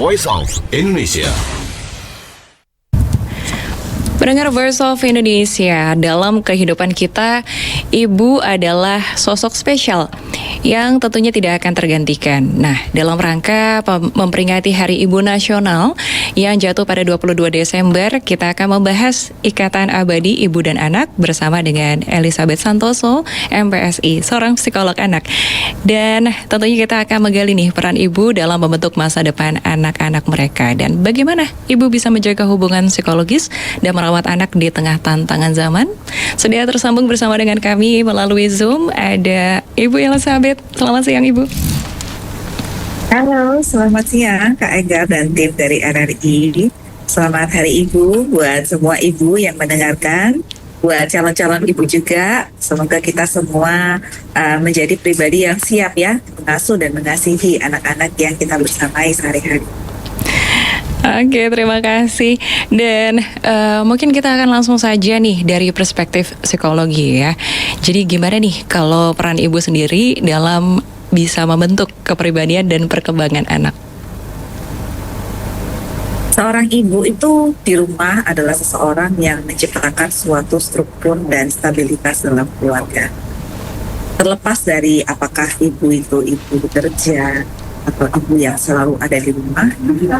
Voice of Indonesia. Pendengar Voice of Indonesia, dalam kehidupan kita, ibu adalah sosok spesial yang tentunya tidak akan tergantikan. Nah, dalam rangka memperingati Hari Ibu Nasional yang jatuh pada 22 Desember, kita akan membahas Ikatan Abadi Ibu dan Anak bersama dengan Elizabeth Santoso, MPSI, seorang psikolog anak. Dan tentunya kita akan menggali nih peran ibu dalam membentuk masa depan anak-anak mereka. Dan bagaimana ibu bisa menjaga hubungan psikologis dan merawat anak di tengah tantangan zaman. Sudah tersambung bersama dengan kami melalui Zoom ada Ibu Elizabeth. Selamat siang Ibu. Halo, selamat siang Kak Ega dan tim dari RRI. Selamat Hari Ibu buat semua ibu yang mendengarkan, buat calon-calon ibu juga. Semoga kita semua menjadi pribadi yang siap ya mengasuh dan mengasihi anak-anak yang kita bersamai sehari-hari. Oke, terima kasih. Dan mungkin kita akan langsung saja nih dari perspektif psikologi ya. Jadi gimana nih kalau peran ibu sendiri dalam bisa membentuk kepribadian dan perkembangan anak? Seorang ibu itu di rumah adalah seseorang yang menciptakan suatu struktur dan stabilitas dalam keluarga. Terlepas dari apakah ibu itu ibu bekerja atau ibu yang selalu ada di rumah,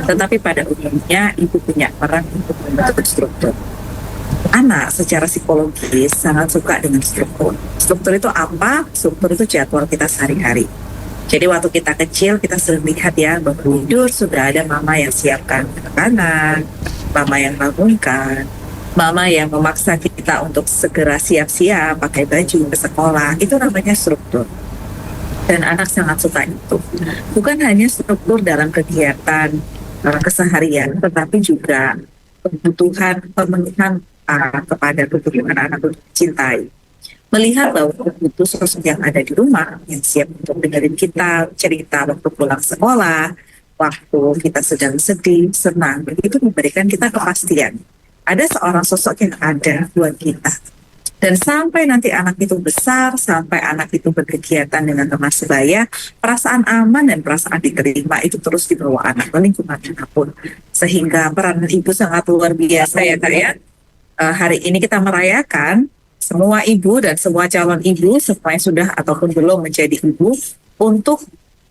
tetapi pada umumnya ibu punya peran untuk membentuk struktur. Anak secara psikologis sangat suka dengan struktur. Struktur itu apa? Struktur itu jadwal kita sehari-hari. Jadi waktu kita kecil kita sering lihat ya bahwa tidur sudah ada mama yang siapkan makanan, mama yang bangunkan, mama yang memaksa kita untuk segera siap-siap pakai baju ke sekolah. Itu namanya struktur. Dan anak sangat suka itu. Bukan hanya struktur dalam kegiatan keseharian, tetapi juga kebutuhan pemenuhan kepada kebutuhan anak untuk dicintai. Melihat bahwa butuh sosok yang ada di rumah, yang siap untuk dengerin kita cerita waktu pulang sekolah, waktu kita sedang sedih, senang, begitu memberikan kita kepastian. Ada seorang sosok yang ada buat kita. Dan sampai nanti anak itu besar, sampai anak itu berkegiatan dengan teman sebaya, perasaan aman dan perasaan diterima itu terus dibawa anak ke lingkungan manapun. Sehingga peran ibu sangat luar biasa ya Kak ya. Hari ini kita merayakan semua ibu dan semua calon ibu, semua yang sudah ataupun belum menjadi ibu, untuk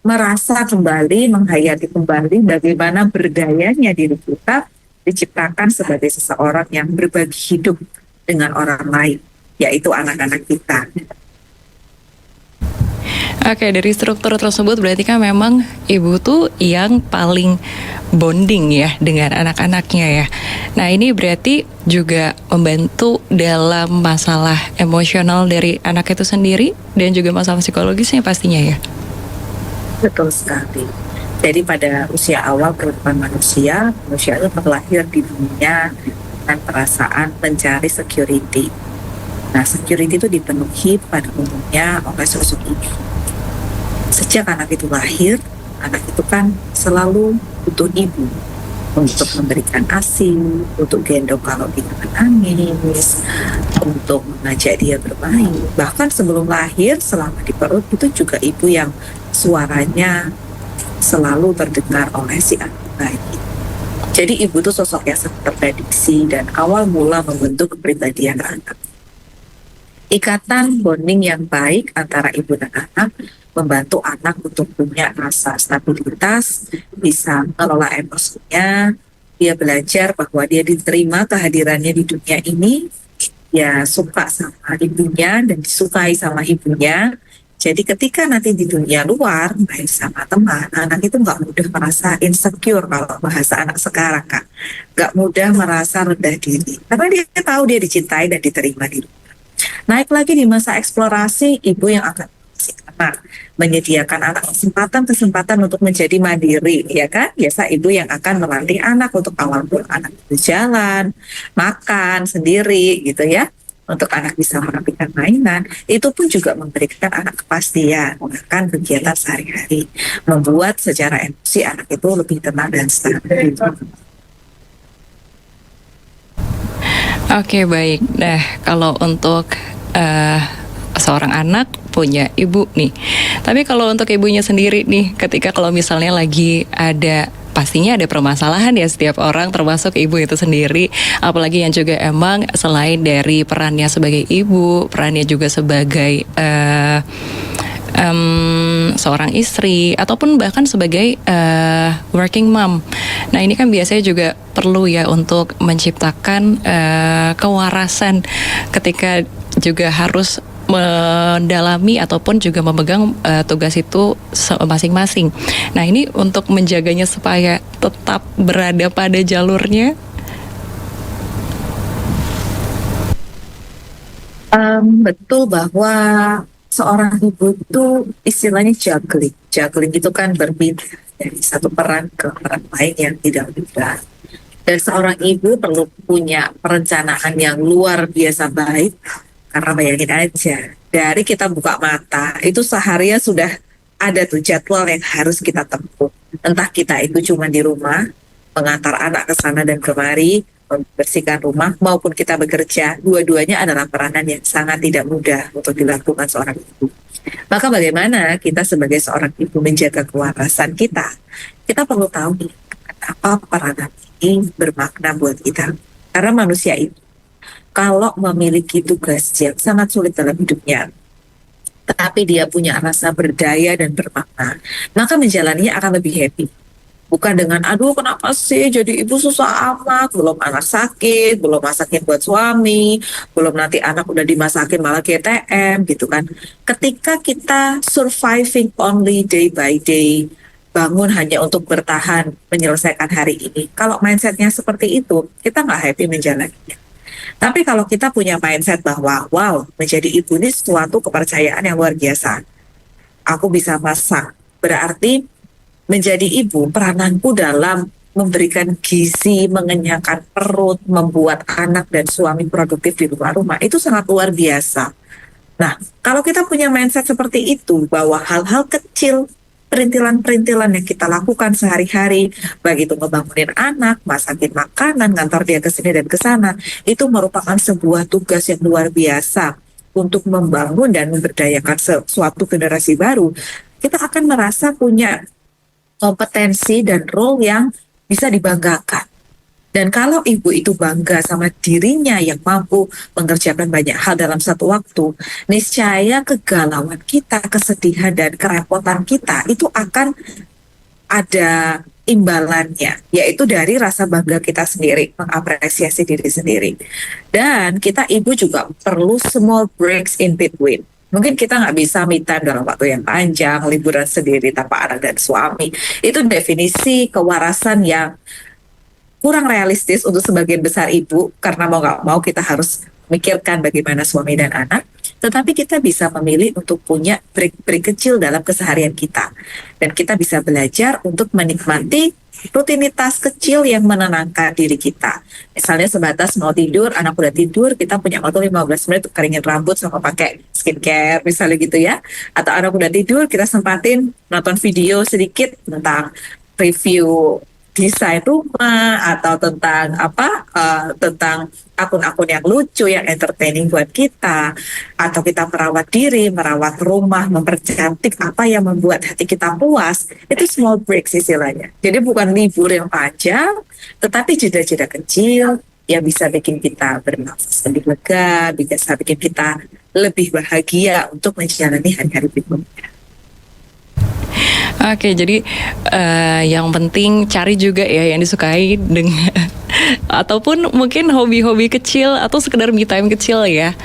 merasa kembali, menghayati kembali bagaimana berdayanya diri kita diciptakan sebagai seseorang yang berbagi hidup dengan orang lain, yaitu anak-anak kita. Oke, dari struktur tersebut berarti kan memang ibu tuh yang paling bonding ya dengan anak-anaknya ya. Nah ini berarti juga membantu dalam masalah emosional dari anak itu sendiri dan juga masalah psikologisnya pastinya ya. Betul sekali. Jadi pada usia awal kehidupan manusia itu terlahir di dunia dengan perasaan mencari security. Nah, security itu dipenuhi pada umumnya oleh sosok ibu. Sejak anak itu lahir, anak itu kan selalu butuh ibu untuk memberikan ASI, untuk gendong kalau dia menangis, untuk mengajak dia bermain. Bahkan sebelum lahir, selama di perut itu juga ibu yang suaranya selalu terdengar oleh si anak bayi. Jadi ibu itu sosok yang sangat terprediksi dan awal mula membentuk kepribadian anak. Ikatan bonding yang baik antara ibu dan anak membantu anak untuk punya rasa stabilitas, bisa mengelola emosinya, dia belajar bahwa dia diterima kehadirannya di dunia ini, dia suka sama ibunya dan disukai sama ibunya. Jadi ketika nanti di dunia luar, main sama teman, anak itu nggak mudah merasa insecure kalau bahasa anak sekarang, Kak. Nggak mudah merasa rendah diri, karena dia tahu dia dicintai dan diterima di rumah. Naik lagi di masa eksplorasi, ibu yang akan menyediakan anak kesempatan untuk menjadi mandiri, ya kan? Biasa ibu yang akan melatih anak untuk awal pun anak berjalan, makan sendiri, gitu ya. Untuk anak bisa merapikan mainan, itu pun juga memberikan anak kepastian akan kegiatan sehari-hari, membuat secara emosi anak itu lebih tenang dan stabil. Oke, baik. Nah, kalau untuk seorang anak punya ibu nih. Tapi kalau untuk ibunya sendiri nih, ketika kalau misalnya lagi ada pastinya ada permasalahan ya setiap orang, termasuk ibu itu sendiri. Apalagi yang juga emang selain dari perannya sebagai ibu, perannya juga sebagai seorang istri ataupun bahkan sebagai working mom. Nah ini kan biasanya juga perlu ya untuk menciptakan kewarasan ketika juga harus mendalami ataupun juga memegang tugas itu masing-masing. Nah ini untuk menjaganya supaya tetap berada pada jalurnya. Betul bahwa seorang ibu itu istilahnya juggling. Juggling itu kan berpindah dari satu peran ke peran lain yang tidak mudah. Dan seorang ibu perlu punya perencanaan yang luar biasa baik. Karena bayangin aja, dari kita buka mata, itu seharian sudah ada tuh jadwal yang harus kita tempuh. Entah kita itu cuma di rumah, mengantar anak ke sana dan kemari, membersihkan rumah, maupun kita bekerja, dua-duanya adalah peranan yang sangat tidak mudah untuk dilakukan seorang ibu. Maka bagaimana kita sebagai seorang ibu menjaga kewarasan kita? Kita perlu tahu nih, apa peranan ini bermakna buat kita. Karena manusia itu, kalau memiliki tugas yang sangat sulit dalam hidupnya, tetapi dia punya rasa berdaya dan bermakna, maka menjalaninya akan lebih happy. Bukan dengan, aduh kenapa sih jadi ibu susah amat, belum anak sakit, belum masakin buat suami, belum nanti anak udah dimasakin malah GTM gitu kan. Ketika kita surviving only day by day, bangun hanya untuk bertahan, menyelesaikan hari ini. Kalau mindsetnya seperti itu, kita nggak happy menjalaninya. Tapi kalau kita punya mindset bahwa, wow, menjadi ibu ini suatu kepercayaan yang luar biasa. Aku bisa masak, berarti menjadi ibu, perananku dalam memberikan gizi, mengenyangkan perut, membuat anak dan suami produktif di luar rumah, itu sangat luar biasa. Nah, kalau kita punya mindset seperti itu, bahwa hal-hal kecil, perintilan-perintilan yang kita lakukan sehari-hari, baik itu ngebangunin anak, masakin makanan, ngantar dia ke sini dan ke sana, itu merupakan sebuah tugas yang luar biasa untuk membangun dan memberdayakan suatu generasi baru. Kita akan merasa punya kompetensi dan role yang bisa dibanggakan. Dan kalau ibu itu bangga sama dirinya yang mampu mengerjakan banyak hal dalam satu waktu, niscaya kegalauan kita, kesedihan dan kerepotan kita itu akan ada imbalannya, yaitu dari rasa bangga kita sendiri, mengapresiasi diri sendiri. Dan kita ibu juga perlu small breaks in between. Mungkin kita nggak bisa me time dalam waktu yang panjang, liburan sendiri tanpa anak dan suami. Itu definisi kewarasan yang kurang realistis untuk sebagian besar ibu, karena mau nggak mau kita harus mikirkan bagaimana suami dan anak. Tetapi kita bisa memilih untuk punya break-break kecil dalam keseharian kita. Dan kita bisa belajar untuk menikmati rutinitas kecil yang menenangkan diri kita. Misalnya sebatas mau tidur, anak udah tidur, kita punya waktu 15 menit untuk keringin rambut sama pakai skincare misalnya gitu ya. Atau anak udah tidur, kita sempatin nonton video sedikit tentang review desain rumah atau tentang tentang akun-akun yang lucu, yang entertaining buat kita, atau kita merawat diri, merawat rumah, mempercantik apa yang membuat hati kita puas. Itu small breaks istilahnya. Jadi bukan libur yang panjang, tetapi jeda-jeda kecil yang bisa bikin kita bernafas lebih lega, bisa bikin kita lebih bahagia untuk menjalani hari-hari berikutnya. Oke, jadi yang penting cari juga ya yang disukai dengan ataupun mungkin hobi-hobi kecil atau sekedar me time kecil ya.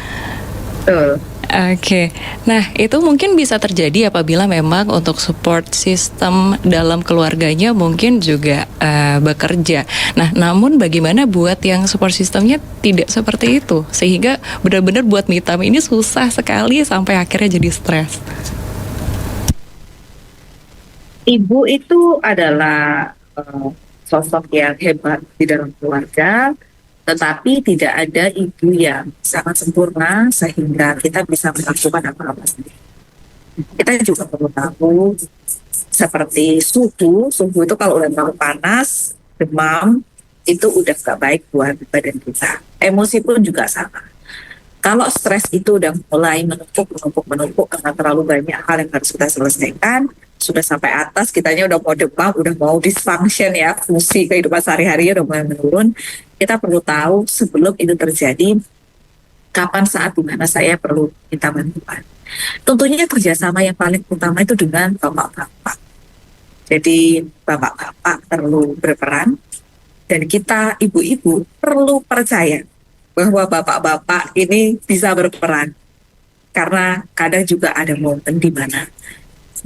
Oke, nah itu mungkin bisa terjadi apabila memang untuk support system dalam keluarganya mungkin juga bekerja. Nah, namun bagaimana buat yang support systemnya tidak seperti itu, sehingga benar-benar buat me time ini susah sekali sampai akhirnya jadi stres. Ibu itu adalah sosok yang hebat di dalam keluarga, tetapi tidak ada ibu yang sangat sempurna sehingga kita bisa melakukan apa-apa sendiri. Kita juga perlu tahu seperti suhu itu kalau udah terlalu panas, demam, itu udah gak baik buat badan kita. Emosi pun juga sama. Kalau stres itu udah mulai menumpuk karena terlalu banyak hal yang harus kita selesaikan, sudah sampai atas, kitanya udah mau demam, udah mau dysfunction ya, fungsi kehidupan sehari-harinya udah mulai menurun. Kita perlu tahu sebelum itu terjadi, kapan saat dimana saya perlu minta bantuan. Tentunya kerjasama yang paling utama itu dengan bapak-bapak. Jadi bapak-bapak perlu berperan, dan kita ibu-ibu perlu percaya bahwa bapak-bapak ini bisa berperan. Karena kadang juga ada momen di mana,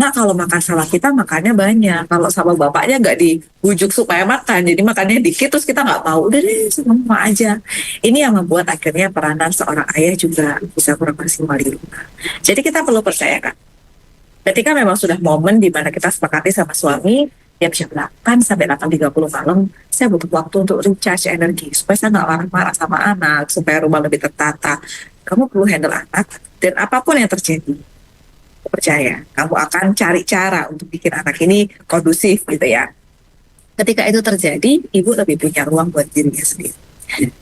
nah kalau makan sama kita makannya banyak, kalau sama bapaknya nggak dibujuk supaya makan, jadi makannya dikit terus kita nggak mau, udah deh semua aja. Ini yang membuat akhirnya peranan seorang ayah juga bisa kurang maksimal di rumah. Jadi kita perlu percayakan, ketika memang sudah momen di mana kita sepakati sama suami, ya jam 8 sampai 8.30 malam, saya butuh waktu untuk recharge energi, supaya saya nggak marah-marah sama anak, supaya rumah lebih tertata. Kamu perlu handle anak, dan apapun yang terjadi, percaya, kamu akan cari cara untuk bikin anak ini kondusif gitu ya. Ketika itu terjadi, ibu lebih punya ruang buat dirinya sendiri.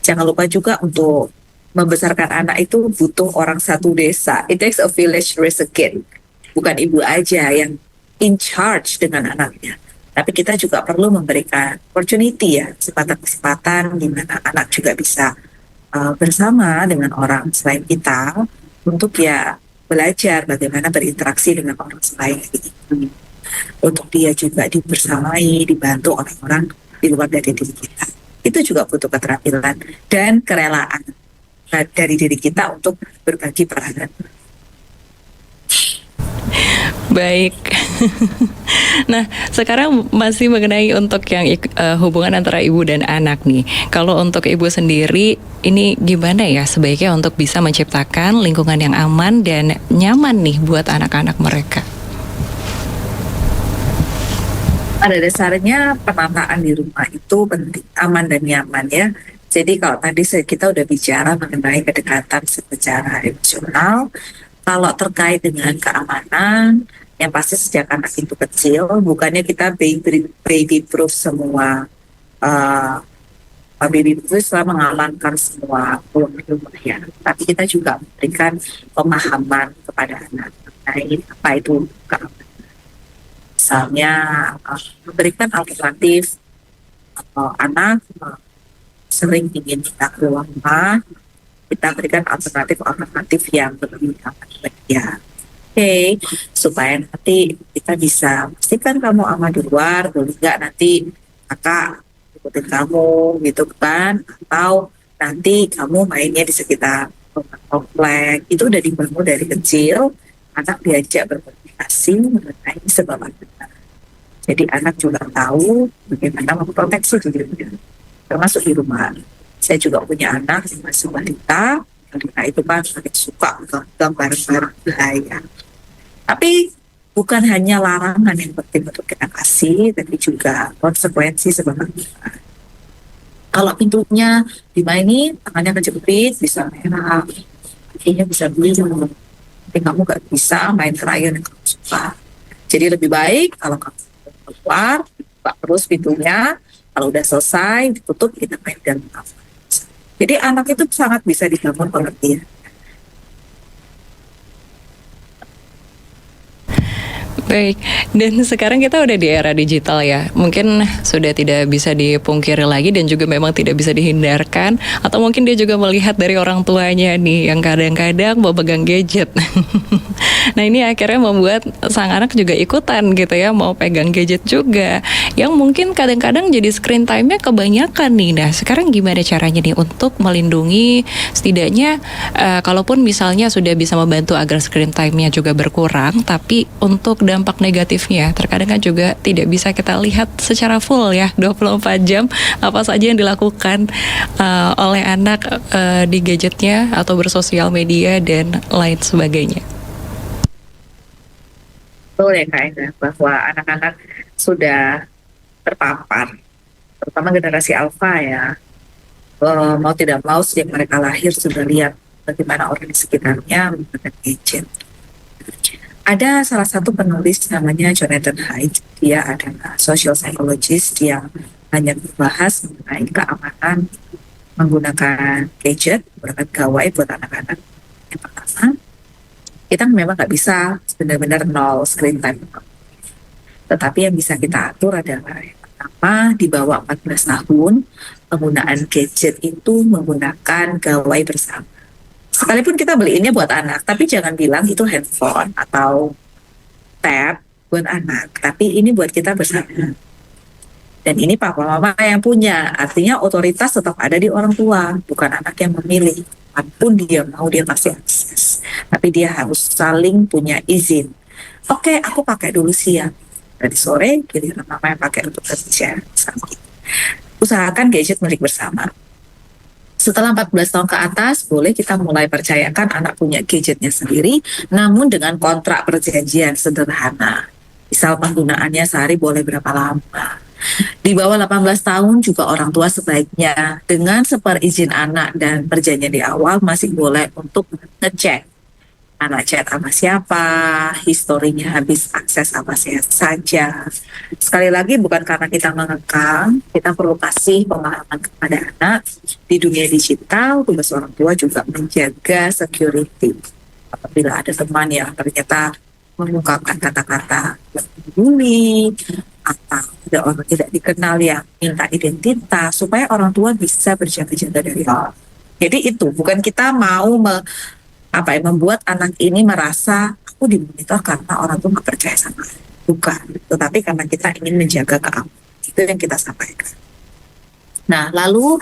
Jangan lupa juga untuk membesarkan anak itu butuh orang satu desa. It takes a village to raise a kid. Bukan ibu aja yang in charge dengan anaknya. Tapi kita juga perlu memberikan opportunity ya, kesempatan-kesempatan di mana anak juga bisa bersama dengan orang selain kita untuk ya belajar bagaimana berinteraksi dengan orang selain itu. Untuk dia juga dibersamai, dibantu orang-orang di luar dari diri kita. Itu juga butuh keterampilan dan kerelaan dari diri kita untuk berbagi peranan. Baik. Nah, sekarang masih mengenai untuk yang hubungan antara ibu dan anak nih. Kalau untuk ibu sendiri, ini gimana ya sebaiknya untuk bisa menciptakan lingkungan yang aman dan nyaman nih buat anak-anak mereka? Pada dasarnya penataan di rumah itu penting, aman dan nyaman ya. Jadi kalau tadi kita udah bicara mengenai kedekatan secara emosional, kalau terkait dengan keamanan, yang pasti sejak anak itu kecil, bukannya kita baby proof semua, baby proof setelah mengamankan semua rumah ya. Tapi kita juga memberikan pemahaman kepada anak mengenai apa itu keamanan. Misalnya memberikan alternatif, anak sering ingin kita keluar rumah, kita berikan alternatif yang lebih aman bagi dia. Oke, supaya nanti kita bisa pastikan kamu aman di luar, boleh nggak nanti kakak ikutin kamu gitu kan, atau nanti kamu mainnya di sekitar komplek. Itu udah dibangun dari kecil, anak diajak berkomunikasi mengenai sebab akibat. Jadi anak juga tahu bagaimana memproteksi dirinya, termasuk di rumah. Saya juga punya anak yang masih balita, balita itu kan sangat suka gambar-gambar bahaya. Tapi bukan hanya larangan yang penting untuk kita kasih, tapi juga konsekuensi sebabnya. Kalau pintunya dimainin, tangannya kejepit, bisa merah, kakinya bisa biru. Tapi kamu gak bisa main krayon yang kamu suka. Jadi lebih baik kalau kamu keluar, buka terus pintunya, kalau udah selesai, ditutup, kita main dalam kamar. Jadi anak itu sangat bisa dibangun pengertian. Baik, dan sekarang kita udah di era digital ya. Mungkin sudah tidak bisa dipungkiri lagi dan juga memang tidak bisa dihindarkan. Atau mungkin dia juga melihat dari orang tuanya nih yang kadang-kadang mau pegang gadget. Nah ini akhirnya membuat sang anak juga ikutan gitu ya, mau pegang gadget juga. Yang mungkin kadang-kadang jadi screen time-nya kebanyakan nih. Nah sekarang gimana caranya nih untuk melindungi setidaknya kalaupun misalnya sudah bisa membantu agar screen time-nya juga berkurang, tapi untuk dampak negatifnya terkadang kan juga tidak bisa kita lihat secara full ya 24 jam apa saja yang dilakukan oleh anak di gadgetnya atau bersosial media dan lain sebagainya. Betul ya Kak Enda, bahwa anak-anak sudah terpapar, terutama generasi alfa ya, mau tidak mau sejak mereka lahir sudah lihat bagaimana orang di sekitarnya menggunakan gadget. Ada salah satu penulis namanya Jonathan Haidt, dia adalah social psychologist yang hanya membahas mengenai keamanan menggunakan gadget, menggunakan gawai buat anak-anak. Yang pertama, kita memang nggak bisa benar-benar nol screen time. Tetapi yang bisa kita atur adalah yang pertama, di bawah 14 tahun, penggunaan gadget itu menggunakan gawai bersama. Sekalipun kita beliinnya buat anak, tapi jangan bilang itu handphone atau tab buat anak, tapi ini buat kita bersama. Dan ini papa mama yang punya, artinya otoritas tetap ada di orang tua, bukan anak yang memilih. Apapun dia mau, dia pasti akses. Tapi dia harus saling punya izin. Oke, aku pakai dulu siang. Dari sore, giliran mama yang pakai untuk kerja. Usahakan gadget milik bersama. Setelah 14 tahun ke atas, boleh kita mulai percayakan anak punya gadgetnya sendiri, namun dengan kontrak perjanjian sederhana. Misal penggunaannya sehari boleh berapa lama. Di bawah 18 tahun juga orang tua sebaiknya dengan seperizin anak dan perjanjian di awal masih boleh untuk ngecek anak chat sama siapa, historinya habis akses apa saja. Sekali lagi bukan karena kita mengekang, kita perlu kasih pemahaman kepada anak. Di dunia digital, tugas orang tua juga menjaga security. Apabila ada teman yang ternyata mengungkapkan kata-kata bully atau ada orang tidak dikenal yang minta identitas, supaya orang tua bisa berjaga-jaga dari awal. Jadi itu bukan kita mau membuat anak ini merasa aku dimonitor karena orang tua nggak percaya sama aku. Bukan, tetapi karena kita ingin menjaga keamanan. Itu yang kita sampaikan. Nah, lalu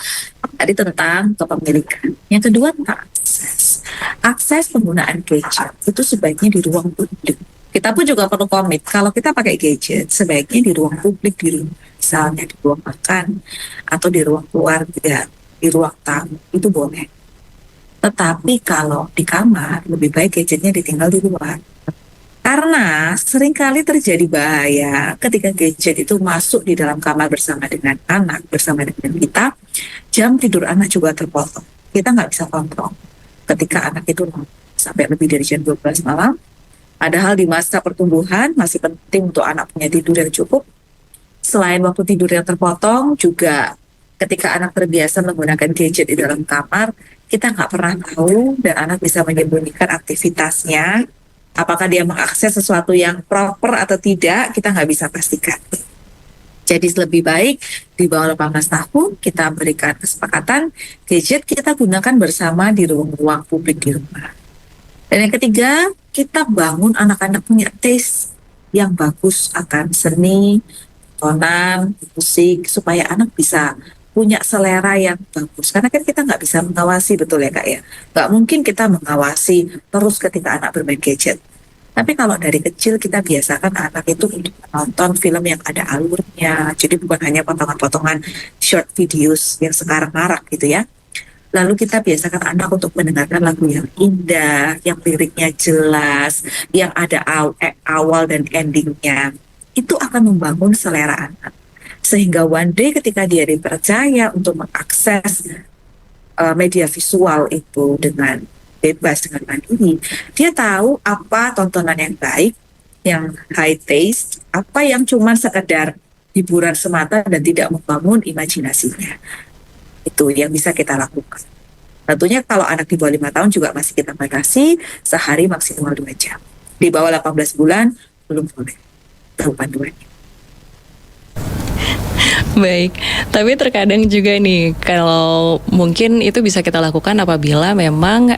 tadi tentang kepemilikan. Yang kedua tentang akses. Akses penggunaan gadget itu sebaiknya di ruang publik. Kita pun juga perlu komit, kalau kita pakai gadget, sebaiknya di ruang publik, di rumah, misalnya di ruang makan, atau di ruang keluarga, di ruang tamu, itu boleh. Tetapi kalau di kamar, lebih baik gadgetnya ditinggal di luar. Karena seringkali terjadi bahaya ketika gadget itu masuk di dalam kamar bersama dengan anak, bersama dengan kita, jam tidur anak juga terpotong. Kita nggak bisa kontrol ketika anak itu sampai lebih dari jam 12 malam. Padahal di masa pertumbuhan masih penting untuk anak punya tidur yang cukup. Selain waktu tidur yang terpotong, juga ketika anak terbiasa menggunakan gadget di dalam kamar, kita nggak pernah tahu dan anak bisa menyembunyikan aktivitasnya. Apakah dia mengakses sesuatu yang proper atau tidak, kita nggak bisa pastikan. Jadi lebih baik di bawah 18 tahun kita berikan kesepakatan gadget kita gunakan bersama di ruang-ruang publik di rumah. Dan yang ketiga, kita bangun anak-anak punya taste yang bagus akan seni, tontonan, musik, supaya anak bisa punya selera yang bagus. Karena kan kita nggak bisa mengawasi, betul ya Kak ya? Nggak mungkin kita mengawasi terus ketika anak bermain gadget. Tapi kalau dari kecil kita biasakan anak itu untuk menonton film yang ada alurnya. Jadi bukan hanya potongan-potongan short videos yang sekarang marak gitu ya. Lalu kita biasakan anak untuk mendengarkan lagu yang indah, yang liriknya jelas, yang ada awal dan endingnya. Itu akan membangun selera anak. Sehingga one day ketika dia dipercaya untuk mengakses media visual itu dengan bebas, dengan mandiri, dia tahu apa tontonan yang baik, yang high taste, apa yang cuma sekedar hiburan semata dan tidak membangun imajinasinya. Itu yang bisa kita lakukan. Tentunya kalau anak di bawah 5 tahun juga masih kita batasi sehari maksimal 2 jam. Di bawah 18 bulan belum boleh panduannya. Baik, tapi terkadang juga nih kalau mungkin itu bisa kita lakukan apabila memang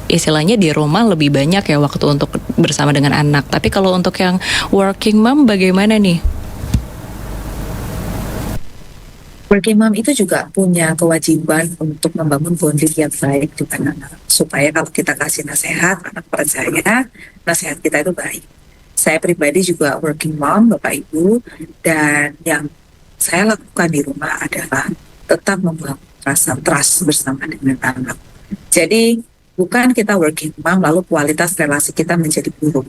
istilahnya di rumah lebih banyak ya waktu untuk bersama dengan anak. Tapi kalau untuk yang working mom bagaimana nih? Working mom itu juga punya kewajiban untuk membangun bonding yang baik dengan anak. Supaya kalau kita kasih nasihat, anak percaya nasihat kita itu baik. Saya pribadi juga working mom, Bapak Ibu, dan yang saya lakukan di rumah adalah tetap membangun rasa trust bersama dengan anak. Jadi bukan kita working mom lalu kualitas relasi kita menjadi buruk.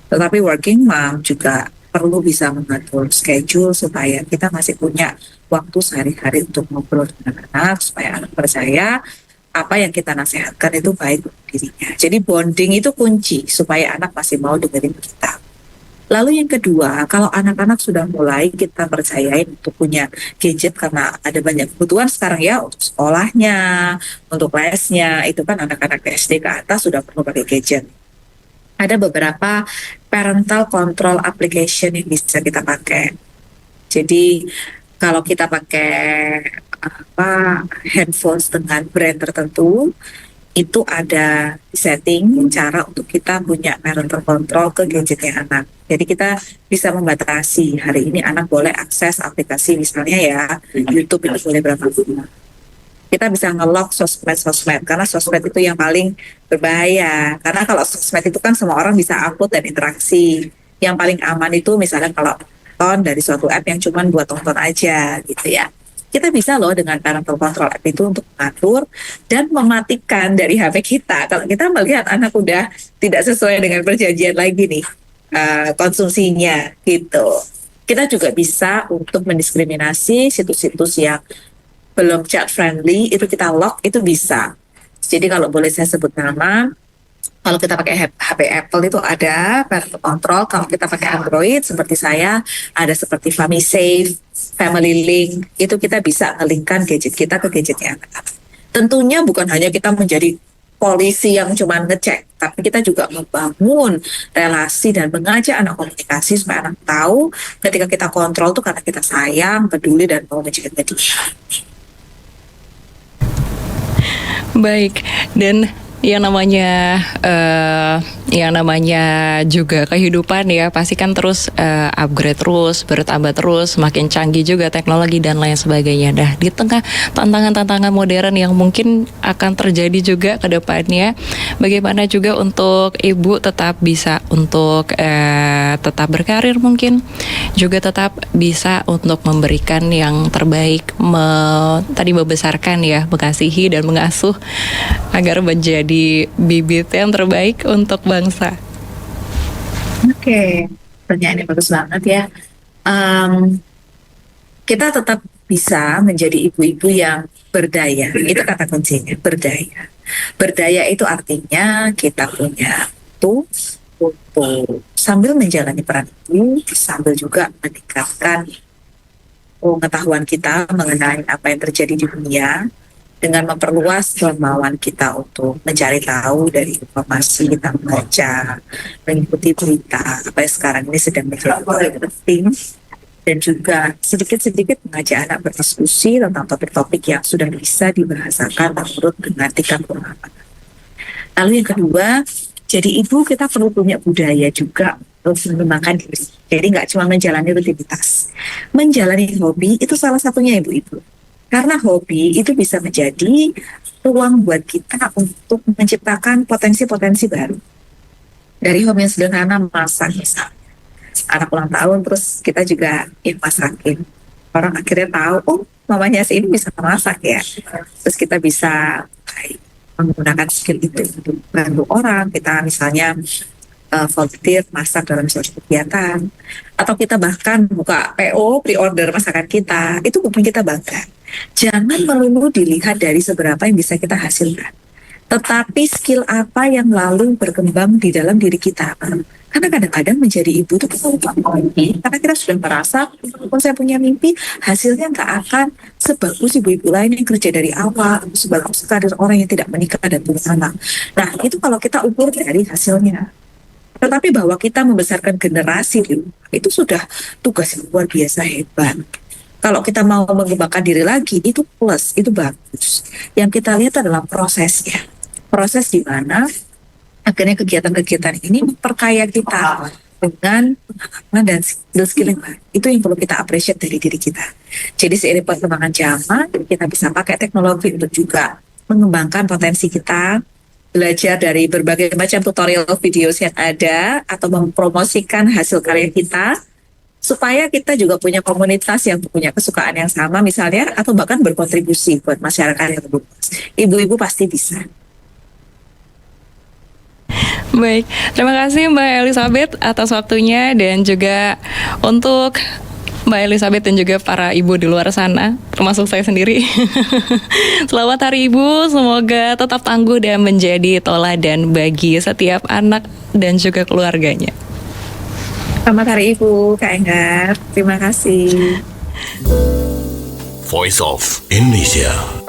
Tetapi working mom juga perlu bisa mengatur schedule supaya kita masih punya waktu sehari-hari untuk ngobrol dengan anak, supaya anak percaya apa yang kita nasihatkan itu baik untuk dirinya. Jadi bonding itu kunci supaya anak masih mau dengerin kita. Lalu yang kedua, kalau anak-anak sudah mulai kita percayain untuk punya gadget karena ada banyak kebutuhan sekarang ya, untuk sekolahnya, untuk lesnya, itu kan anak-anak SD ke atas sudah perlu pakai gadget. Ada beberapa parental control application yang bisa kita pakai. Jadi kalau kita pakai handphone dengan brand tertentu, itu ada setting cara untuk kita punya parental control ke gadgetnya anak. Jadi kita bisa membatasi hari ini anak boleh akses aplikasi misalnya ya YouTube itu boleh berapa lama. Kita bisa nge-lock sosmed karena sosmed itu yang paling berbahaya. Karena kalau sosmed itu kan semua orang bisa upload dan interaksi. Yang paling aman itu misalnya kalau tonton dari suatu app yang cuma buat tonton aja gitu ya. Kita bisa loh dengan parental control app itu untuk mengatur dan mematikan dari HP kita. Kalau kita melihat anak udah tidak sesuai dengan perjanjian lagi nih konsumsinya gitu. Kita juga bisa untuk mendiskriminasi situs-situs yang belum child friendly, itu kita lock, itu bisa. Jadi kalau boleh saya sebut nama, kalau kita pakai HP Apple itu ada parental control. Kalau kita pakai Android seperti saya, ada seperti FamiSafe, Family Link. Itu kita bisa nge-linkkan gadget kita ke gadgetnya anak-anak. Tentunya bukan hanya kita menjadi polisi yang cuma ngecek, tapi kita juga membangun relasi dan mengajak anak komunikasi supaya anak tahu ketika kita kontrol itu karena kita sayang, peduli, dan mau menjaga dia. Baik, dan yang namanya juga kehidupan ya pasti kan terus upgrade terus, bertambah terus, makin canggih juga teknologi dan lain sebagainya. Dah di tengah tantangan-tantangan modern yang mungkin akan terjadi juga ke depannya, bagaimana juga untuk ibu tetap bisa untuk tetap berkarir mungkin, juga tetap bisa untuk memberikan yang terbaik, tadi membesarkan ya, mengasihi dan mengasuh agar menjadi bibit yang terbaik untuk bangsa. Oke, pertanyaannya bagus banget ya. Kita tetap bisa menjadi ibu-ibu yang berdaya. Itu kata kuncinya, berdaya. Berdaya itu artinya kita punya waktu untuk sambil menjalani peran ibu, sambil juga meningkatkan pengetahuan kita mengenai apa yang terjadi di dunia, dengan memperluas kemauan kita untuk mencari tahu dari informasi kita membaca, mengikuti berita apa yang sekarang ini sedang menjadi penting, dan juga sedikit-sedikit mengajak anak berdiskusi tentang topik-topik yang sudah bisa dibahasakan menurut dengan tingkat pemahaman. Lalu yang kedua, jadi ibu kita perlu punya budaya juga untuk mengembangkan diri. Jadi nggak cuma menjalani rutinitas, menjalani hobi itu salah satunya ibu-ibu. Karena hobi itu bisa menjadi ruang buat kita untuk menciptakan potensi-potensi baru. Dari hobi yang sederhana, masak misalnya. Anak ulang tahun, terus kita juga masakin. Orang akhirnya tahu, oh mamanya si ini bisa masak ya. Terus kita bisa menggunakan skill itu untuk bantu orang. Kita misalnya volunteer masak dalam suatu kegiatan. Atau kita bahkan buka PO, pre-order masakan kita. Itu bukan kita bangga. Jangan melulu dilihat dari seberapa yang bisa kita hasilkan, tetapi skill apa yang lalu berkembang di dalam diri kita. Karena kadang-kadang menjadi ibu itu kita lupa mimpi, karena kita sudah merasa kalau saya punya mimpi, hasilnya nggak akan sebagus ibu-ibu lain yang kerja dari awal, sebagus kader orang yang tidak menikah dan punya anak. Nah itu kalau kita ukur dari hasilnya. Tetapi bahwa kita membesarkan generasi di rumah, itu sudah tugas yang luar biasa hebat. Kalau kita mau mengembangkan diri lagi, itu plus, itu bagus. Yang kita lihat adalah prosesnya. Proses di mana akhirnya kegiatan-kegiatan ini memperkaya kita dengan pengalaman dan skill-skill yang baru. Itu yang perlu kita appreciate dari diri kita. Jadi seiring perkembangan zaman, kita bisa pakai teknologi untuk juga mengembangkan potensi kita, belajar dari berbagai macam tutorial videos yang ada, atau mempromosikan hasil karya kita, supaya kita juga punya komunitas yang punya kesukaan yang sama misalnya, atau bahkan berkontribusi buat masyarakat yang luas. Ibu-ibu pasti bisa. Baik, terima kasih Mbak Elizabeth atas waktunya, dan juga untuk Mbak Elizabeth dan juga para ibu di luar sana, termasuk saya sendiri. Selamat Hari Ibu, semoga tetap tangguh dan menjadi teladan bagi setiap anak dan juga keluarganya. Selamat Hari Ibu, Kak Enggar. Terima kasih. Voice of Indonesia.